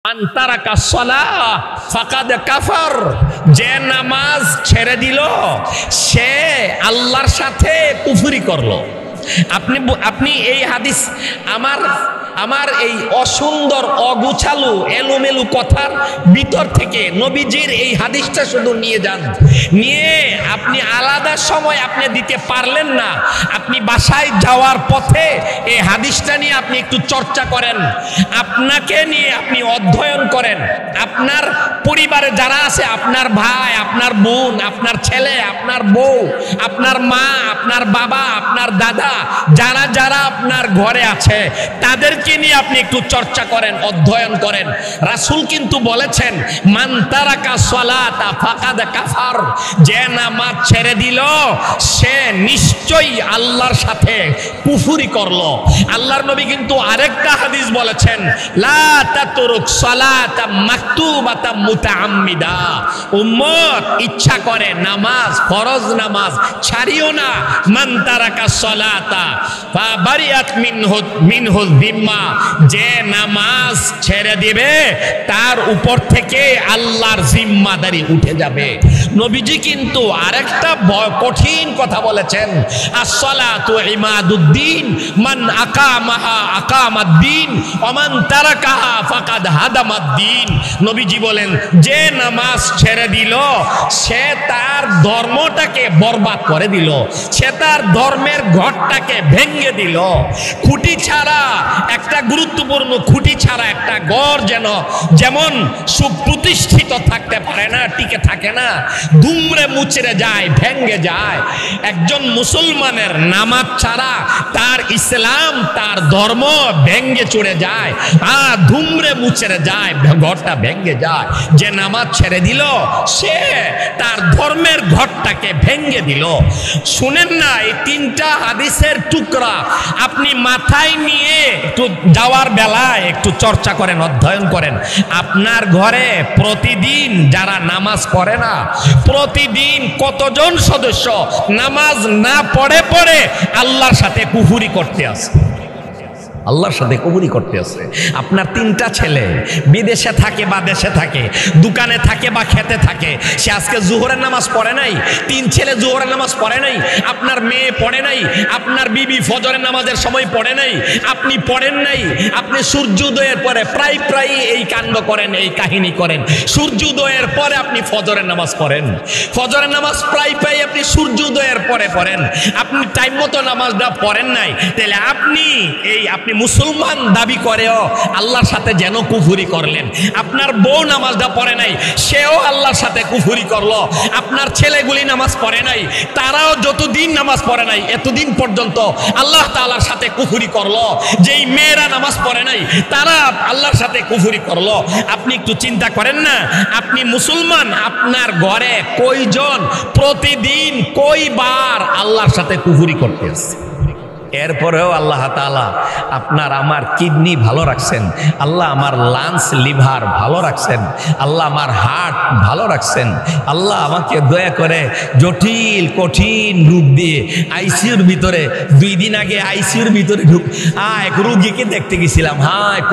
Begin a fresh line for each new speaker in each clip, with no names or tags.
আনতারাকা সালাহ ফাকাদ কাফার, যে নামাজ ছেড়ে দিল সে আল্লাহর সাথে কুফরি করলো। আপনি এই হাদিস আমার এই অসুন্দর অগুছালু এলোমেলু কথার ভিতর থেকে নবীজির এই হাদিসটা শুধু নিয়ে যান, নিয়ে আপনি আলাদা সময় আপনি দিতে পারলেন না, আপনি বাসায় যাওয়ার পথে এই হাদিসটা নিয়ে আপনি একটু চর্চা করেন, আপনাকে নিয়ে আপনি অধ্যয়ন করেন, আপনার পরিবারে যারা আছে, আপনার ভাই, আপনার বোন, আপনার ছেলে, আপনার বউ, আপনার মা, আপনার বাবা, আপনার দাদা, যারা যারা আপনার ঘরে আছে তাদেরকে নিয়ে আপনি একটু চর্চা করেন, অধ্যয়ন করেন। রাসূল কিন্তু বলেছেন মান তারাকা সালাতা ফাকাদ কাফার, যে নামাজ ছেড়ে দিল সে নিশ্চয়ই আল্লাহর সাথে কুফরি করলো। আল্লাহর নবী কিন্তু আরেকটা হাদিস বলেছেন লা তাতরুক সালাতা মাকতুবাতা মুতাআম্মিদা, উম্মত ইচ্ছা করে নামাজ, ফরজ নামাজ ছাড়িও না। মান তারাকা সালাতা ফাবারিয়াত মিনহু যিম্মা, যে নামাজ ছেড়ে দিবে তার উপর থেকে আল্লাহর জিম্মাদারি উঠে যাবে। নবীজি কিন্তু আরেকটা কঠিন কথা বলেছেন as-salatu ইমাদুদ্দিন, মান আকামাহা আকামাদ্দিন ওয়া মান তারাকাহা ফাকাদ হাদামাদ্দিন। নবীজি বলেন যে নামাজ ছেড়ে দিল সে তার ধর্মটাকে বরবাদ করে দিল, সে তার ধর্মের ঘরটাকে ভেঙে দিল। খুঁটি ছাড়া একটা গুরুত্বপূর্ণ খুঁটি ছাড়া একটা ঘর যেমন সুপ্রতিষ্ঠিত থাকতে পারে না, টিকে থাকে না, দুমড়ে মুচড়ে যায়, ভেঙে যায়। একজন মুসলমানের নামাজ ছাড়া তার ইসলাম, তার ধর্ম ভেঙে চড়ে যায়, দুমড়ে মুচড়ে যায়, ঘরটা ভেঙে যায়। যে নামাজ ছেড়ে দিল সে তার ধর্মের ঘরটাকে ভেঙে দিল। শুনেন না, এই তিনটা হাদিসের টুকরা আপনি মাথায় নিয়ে একটু যাওয়ার বেলায় একটু চর্চা করেন, অধ্যয়ন করেন। আপনার ঘরে প্রতিদিন যারা নামাজ পড়ে না, প্রতিদিন কতজন সদস্য নামাজ না পড়ে পড়ে আল্লাহর সাথে কুফরি করতে আসে, আল্লাহর সাথে কুফরি করতে আছে। আপনার তিনটা ছেলে বিদেশে থাকে বা দেশে থাকে, দোকানে থাকে বা খেতে থাকে, সে আজকে জোহরের নামাজ পড়ে নাই, তিন ছেলে জোহরের নামাজ পড়ে নাই, আপনার মেয়ে পড়ে নাই, আপনার বিবি ফজরের নামাজের সময় পড়ে নাই, আপনি পড়েন নাই। আপনি সূর্যোদয়ের পরে প্রায় এই কাণ্ড করেন, এই কাহিনী করেন। সূর্যোদয়ের পরে আপনি ফজরের নামাজ পড়েন, ফজরের নামাজ প্রায় আপনি সূর্যোদয়ের পরে পড়েন, আপনি টাইম মতো নামাজটা পড়েন নাই। তাহলে আপনি মুসলমান দাবি করেও আল্লাহর সাথে যেন কুফরি করলেন। আপনার বউ নামাজটা পড়ে নাই, সেও আল্লাহর সাথে কুফরি করলো। আপনার ছেলেগুলি নামাজ পড়ে নাই, তারাও যতদিন নামাজ পড়ে নাই এতদিন পর্যন্ত আল্লাহ তাআলার সাথে কুফরি করলো। যেই মেয়েরা নামাজ পড়ে নাই তারা আল্লাহর সাথে কুফরি করলো। আপনি একটু চিন্তা করেন না, আপনি মুসলমান, আপনার ঘরে কয়জন প্রতিদিন কয়বার আল্লাহর সাথে কুফরি করতে আসে? এরপরেও আল্লাহ তাআলা আপনার আমার কিডনি ভালো রাখছেন, আল্লাহ আমার লাংস লিভার ভালো রাখছেন, আল্লাহ আমার হার্ট ভালো রাখছেন। আল্লাহ আমাকে দয়া করে জটিল কঠিন রোগ দিয়ে আইসিইউর ভিতরে, 2 দিন আগে আইসিইউর ভিতরে এক রোগীকে দেখতে গেছিলাম,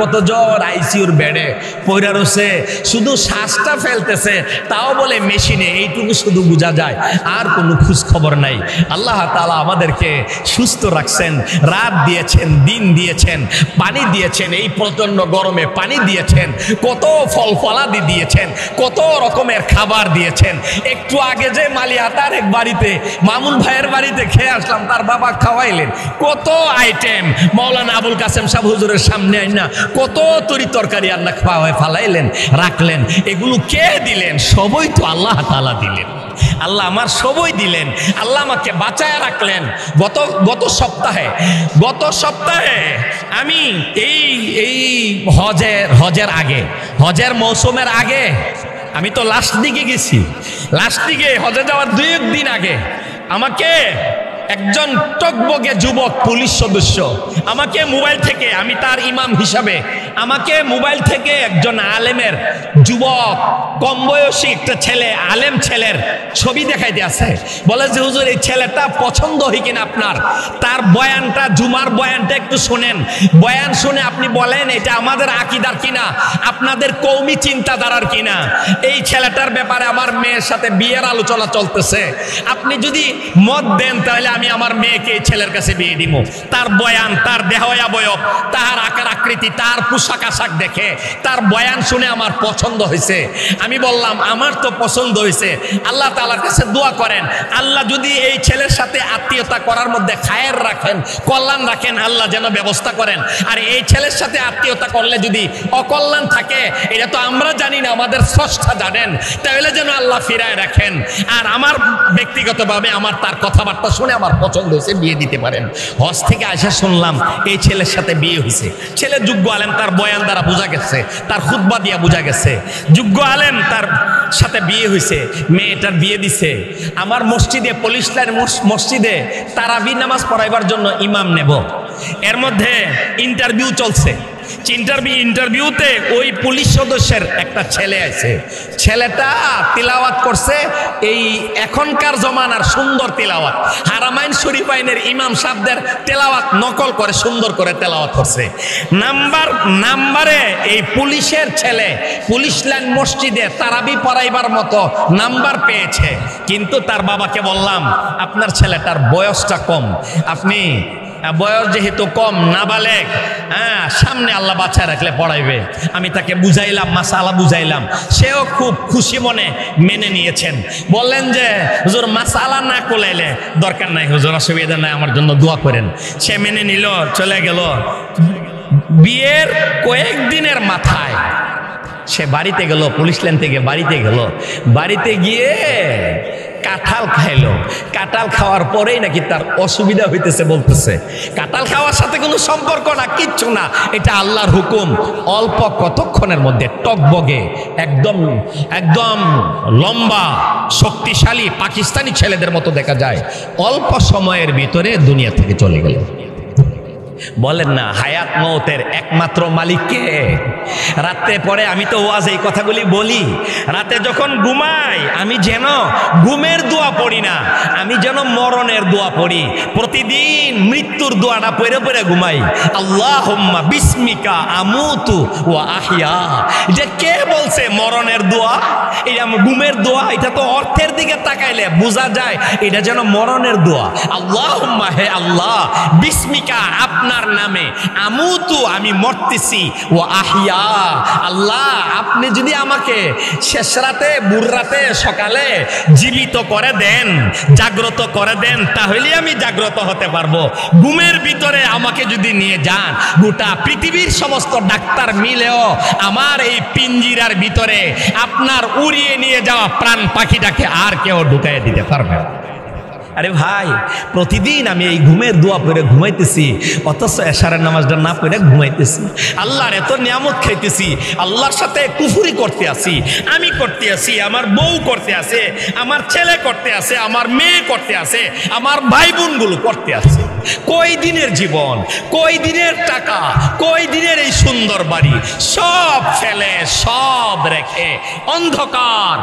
কত জ্বর, আইসিইউর বেডে পড়ে রয়েছে, শুধু শ্বাসটা ফেলতেছে, তাও বলে মেশিনে, এইটুকু শুধু বোঝা যায়, আর কোনো খোঁজ খবর নাই। আল্লাহ তাআলা আমাদেরকে সুস্থ রাখছেন, রাত দিয়েছেন, দিন দিয়েছেন, পানি দিয়েছেন, এই প্রচন্ড গরমে পানি দিয়েছেন, কত ফল ফলাদি দিয়েছেন, কত রকমের খাবার দিয়েছেন। একটু আগে যে মালিহাতার এক বাড়িতে, মামুন ভাইয়ের বাড়িতে খেয়ে আসলাম, তার বাবা খাওয়াইলেন, কত আইটেম মাওলানা আবুল কাসেম সাহেব হুজুরের সামনে আইনা কত তরি তরকারি আল্লাহ খাওয়ায় ফালাইলেন, রাখলেন। এগুলো কে দিলেন? সবই তো আল্লাহ তাআলা দিলেন। আল্লাহ আমার সবই দিলেন, আল্লাহ আমাকে বাঁচায় রাখলেন। গত সপ্তাহে আমি এই হজের আগে, হজের মৌসুমের আগে, আমি তো লাস্ট দিকে গেছি, লাস্ট দিকে হজে যাওয়ার 2 দিন আগে আমাকে একজন টকবগে যুবক পুলিশ সদস্য আমাকে মোবাইল থেকে, আমি তার ইমাম হিসাবে, আমাকে মোবাইল থেকে একজন আলেমের যুবক কম বয়সী একটা ছেলে, আলেম ছেলের ছবি দেখাইতে আছে। বলে যে হুজুর এই ছেলেটা পছন্দ হয় কিনা আপনার, তার বয়ানটা, জুমার বয়ানটা একটু শোনেন, বয়ান শুনে আপনি বলেন এটা আমাদের আকীদার কিনা, আপনাদের কওমি চিন্তাধারার কিনা। এই ছেলেটার ব্যাপারে আমার মেয়ের সাথে বিয়ের আলোচনা চলতেছে, আপনি যদি মত দেন তাহলে আমি আমার মেয়েকে এই ছেলের কাছে বিয়ে দিব। তার বয়ান, তার দেহ অবয়ব, তার আকার আকৃতি, তার পোশাক আশাক দেখে তার বয়ান শুনে আমার পছন্দ হয়েছে। আমি বললাম আমার তো পছন্দ হয়েছে, আল্লাহ তাআলার কাছে দোয়া করেন, আল্লাহ যদি এই ছেলের সাথে আত্মীয়তা করার মধ্যে খায়ের রাখেন, কল্যাণ রাখেন, আল্লাহ যেন ব্যবস্থা করেন। আর এই ছেলের সাথে আত্মীয়তা করলে যদি অকল্যাণ থাকে, এটা তো আমরা জানি না, আমাদের স্রষ্টা জানেন, তাহলে যেন আল্লাহ ফিরায় রাখেন। আর আমার ব্যক্তিগতভাবে আমার তার কথাবার্তা শুনে আমার পছন্দ হয়েছে, বিয়ে দিতে পারেন। হজ থেকে আইসা শুনলাম এই ছেলের সাথে বিয়ে হয়েছে। ছেলে যোগ্য আলেম, তার বয়ান দ্বারা বোঝা গেছে, তার খুতবা দিয়া বোঝা গেছে যোগ্য আলেম, তার সাথে বিয়ে হয়েছে। মেয়েটার বিয়ে দিছে। আমার মসজিদে, পুলিশ লাইন মসজিদে তারাবি নামাজ পড়াইবার জন্য ইমাম নেব, এর মধ্যে ইন্টারভিউ চলছে। ইন্টারভিউতে ওই পুলিশ সদস্যের একটা ছেলে আছে, ছেলেটা তিলাওয়াত করছে এই এখনকার জমানার সুন্দর তিলাওয়াত, হারামাইন শরীফাইনের ইমাম সাহেবদের তেলাওয়াত নকল করে সুন্দর করে তেলাওয়াত করছে। নাম্বারে এই পুলিশের ছেলে পুলিশ লাইন মসজিদে তারাবি পড়াইবার মতো নাম্বার পেয়েছে। কিন্তু তার বাবাকে বললাম আপনার ছেলেটার বয়সটা কম, আপনি বয়স যেহেতু কম, নাবালেগ, সামনে আল্লাহ বাচ্চা রাখলে পড়াইবে। আমি তাকে বুঝাইলাম, মাসালা বুঝাইলাম, সেও খুব খুশি মনে মেনে নিয়েছেন। বললেন যে হুজুর মাসালা না কোলাইলে দরকার নাই হুজুর, অসুবিধা নাই, আমার জন্য দোয়া করেন। সে মেনে নিল, চলে গেল। বিয়ের কয়েকদিনের মাথায় সে বাড়িতে গেল, পুলিশ লাইন থেকে বাড়িতে গেল। বাড়িতে গিয়ে কাঁঠাল খাইলো। কাঁঠাল খাওয়ার পরেই নাকি তার অসুবিধা হইতেছে, বলতেছে কাঁঠাল খাওয়ার সাথে কোনো সম্পর্ক না, কিচ্ছু না, এটা আল্লাহর হুকুম। অল্প কতক্ষণের মধ্যে টকবগে একদম একদম লম্বা শক্তিশালী পাকিস্তানি ছেলেদের মতো দেখা যায়, অল্প সময়ের ভিতরে দুনিয়া থেকে চলে গেল। বলেন না হায়াত মওতের একমাত্র মালিককে। রাতে পরে আমি তো ওয়াজ এই কথাগুলি বলি, রাতে যখন ঘুমাই আমি যেন ঘুমের দোয়া পড়ি না, আমি যেন মরণের দোয়া পড়ি। প্রতিদিন মৃত্যুর দোয়াটা পড়ে পড়ে ঘুমাই। আল্লাহুম্মা বিসমিকা আমুতু ওয়া আহইয়া। যে কে বলছে মরণের দোয়া? এটা ঘুমের দোয়া? এটা তো অর্থের দিকে তাকাইলে বোঝা যায় এটা যেন মরণের দোয়া। আল্লাহুম্মা, হে আল্লাহ, বিসমিকা, আপনার নামে, আমুতু, আমি মরতেছি, ও আহিয়া, আল্লাহ আপনি যদি আমাকে শেষ রাতে, বুড় রাতে, সকালে জীবিত করে দেন, জাগ্রত করে দেন, তাহলে আমি জাগ্রত হতে পারবো। ঘুমের ভিতরে আমাকে যদি নিয়ে যান, গোটা পৃথিবীর সমস্ত ডাক্তার মিলেও আমার এই পিঞ্জিরার ভিতরে আপনার উড়িয়ে নিয়ে যাওয়া প্রাণ পাখিটাকে আর কেউ ঢুকাইয়ে দিতে পারবে না। আরে ভাই, প্রতিদিন আমি এই ঘুমের দোয়া পড়ে ঘুমাইতেছি, অথচ এশারের নামাজটা না পড়ে ঘুমাইতেছি। আল্লাহর এত নিয়ামত খাইতেছি, আল্লাহর সাথে কুফরি করতে আসি, আমি করতে আসি, আমার বউ করতে আসে, আমার ছেলে করতে আসে, আমার মেয়ে করতে আসে, আমার ভাই বোনগুলো করতে আসে। কই দিনের জীবন, কই দিনের টাকা, কই দিনের এই সুন্দর বাড়ি, সব ফেলে, সব রেখে অন্ধকার,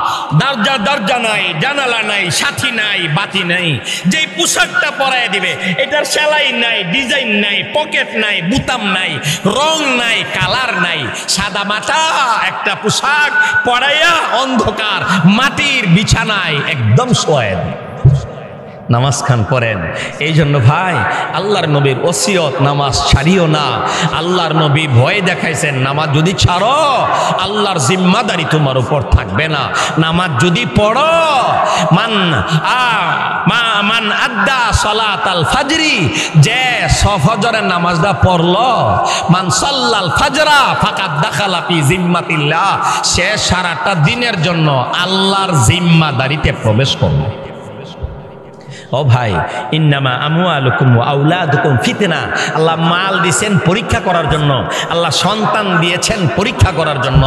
দরজা নাই, জানালা নাই, সাথী নাই, বাতি নাই, যে পোশাকটা পরায় দিবে এটার সেলাই নাই, ডিজাইন নাই, পকেট নাই, বুতাম নাই, রং নাই, কালার নাই, সাদা মাটা একটা পোশাক পরাইয়া অন্ধকার মাটির বিছানায় একদম শোয়েন, নামাজ খান পড়েন। এই জন্য ভাই, আল্লাহর নবীর ওসিয়ত, নামাজ ছাড়িও না। আল্লাহর নবী ভয় দেখাইছেন, নামাজ যদি ছাড়ো আল্লাহর জিম্মাদারি তোমার উপর থাকবে না। নামাজ যদি পড়ো, মান আদ্দা সালাতাল ফাজরি, যে ফজরের নামাজটা পড়লো, মান সাল্লাল ফাজরা ফাকাদ দাখালা ফি জিম্মাতিল্লাহ, সে সারাটা দিনের জন্য আল্লাহর জিম্মাদারিতে প্রবেশ করলো। ও ভাই, ইন্নামা আমওয়ালুকুম ওয়া আওলাদুকুম ফিতনা। আল্লাহ মাল দিয়েছেন পরীক্ষা করার জন্য, আল্লাহ সন্তান দিয়েছেন পরীক্ষা করার জন্য।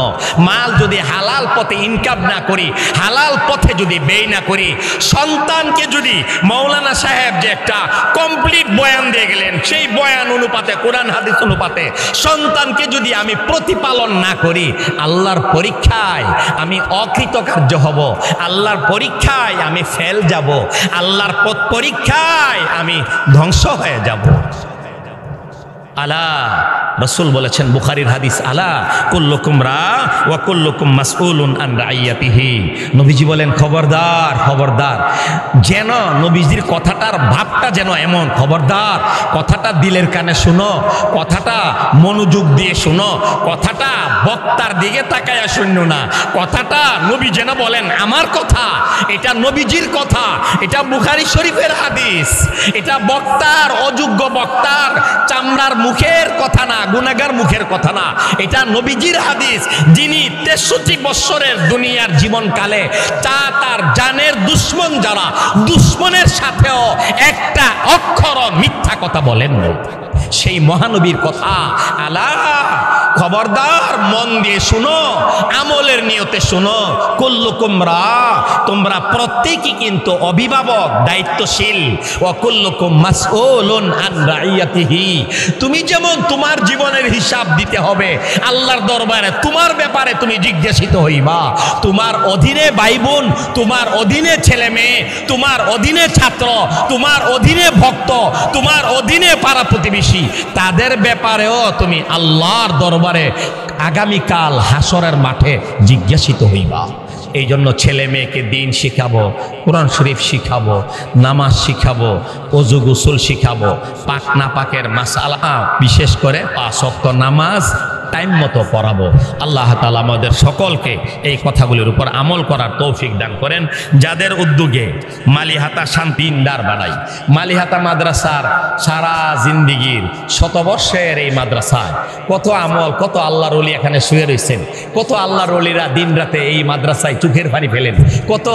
মাল যদি হালাল পথে ইনকাম না করি, হালাল পথে যদি ব্যয় না করি, সন্তানকে যদি মাওলানা সাহেব যে একটা কমপ্লিট বয়ান দিয়ে গেলেন, সেই বয়ান অনুপাতে, কোরআন হাদিস অনুপাতে সন্তানকে যদি আমি প্রতিপালন না করি, আল্লাহর পরীক্ষায় আমি অকৃতকার্য হব, আল্লাহর পরীক্ষায় আমি ফেল যাব, আল্লাহর পরীক্ষায় আমি ধ্বংস হয়ে যাব। আলা, রাসূল বলেছেন, বুখারীর হাদিস, আলা কুল্লুকুম রা ওয়া কুল্লুকুম মাসউলুন আন রাইয়াতিহি। নবীজি বলেন, খবরদার খবরদার, যেন নবীজির কথাটার ভাবটা যেন এমন, খবরদার, কথাটা দিলের কানে শুনো, কথাটা মনোযোগ দিয়ে শুনো, কথাটা বক্তার দিকে তাকায়া শুনো না, কথাটা নবী যেন বলেন আমার কথা, এটা নবীজির কথা, এটা বুখারী শরীফের হাদিস, এটা বক্তার, অযোগ্য বক্তার চামড়ার মুখের কথা না, গুনাহগার মুখের কথা না, এটা নবীজির হাদিস, যিনি 63 বছরের দুনিয়ার জীবনকালে তার জানের দুশ্মন যারা, দুশ্মনের সাথেও একটা অক্ষর মিথ্যা কথা বলেন না, সেই মহানবীর কথা। আলা, খবরদার, মন দিয়ে শুনো, আমলের নিয়তে শুনো। কুল্লুকুম রা, তোমরা প্রত্যেকই কিন্তু অভিভাবক, দায়িত্বশীল। ওয়া কুল্লুকুম মাসউলুন আন রাইয়াতিহি, তুমি যেমন তোমার জীবনের হিসাব দিতে হবে আল্লাহর দরবারে, তোমার ব্যাপারে তুমি জিজ্ঞাসিত হইবা। তোমার অধীনে ভাই বোন, তোমার অধীনে ছেলে মেয়ে, তোমার অধীনে ছাত্র, তোমার অধীনে ভক্ত, তোমার অধীনে পাড়া প্রতিবেশী, তাদের ব্যাপারেও তুমি আল্লাহর দরবারে আগামীকাল হাসরের মাঠে জিজ্ঞাসিত হইবা। এই জন্য ছেলে মেয়েকে দিন শিখাবো, কোরআন শরীফ শিখাবো, নামাজ শিখাবো, ওযু গোসল শিখাবো, পাক না পাকের মাসালা, বিশেষ করে 5 ওয়াক্ত নামাজ টাইম মতো পড়াবো। আল্লাহ তাআলা আমাদের সকলকে এই কথাগুলির উপর আমল করার তৌফিক দান করেন। যাদের উদ্যোগে মালিহাতা শান্তি ইন্দার বানাই, মালিহাতা মাদ্রাসার সারা জিন্দিগির, শতবর্ষের এই মাদ্রাসায় কত আমল, কত আল্লাহর ওলি এখানে শুয়ে রয়েছেন, কত আল্লাহর ওলিরা দিন রাতে এই মাদ্রাসায় চোখের পানি ফেলেন, কত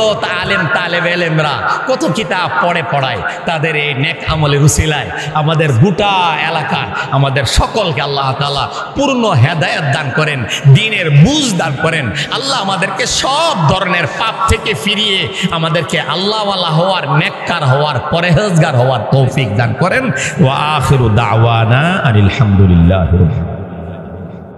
আলেম তালেব এলেমরা কত কিতাব পড়ায়, তাদের এই নেক আমলের উসিলায় আমাদের গোটা এলাকা, আমাদের সকলকে আল্লাহ তাআলা পূর্ণ হেদায়েত দান করেন, দ্বীনের বুঝ দান করেন। আল্লাহ আমাদেরকে সব ধরনের পাপ থেকে ফিরিয়ে আমাদেরকে আল্লাহওয়ালা হওয়ার, নেককার হওয়ার, পরহেজগার হওয়ার তৌফিক দান করেন। ওয়া আখিরু দাওয়ানা আলহামদুলিল্লাহি রাব্বিল আলামিন।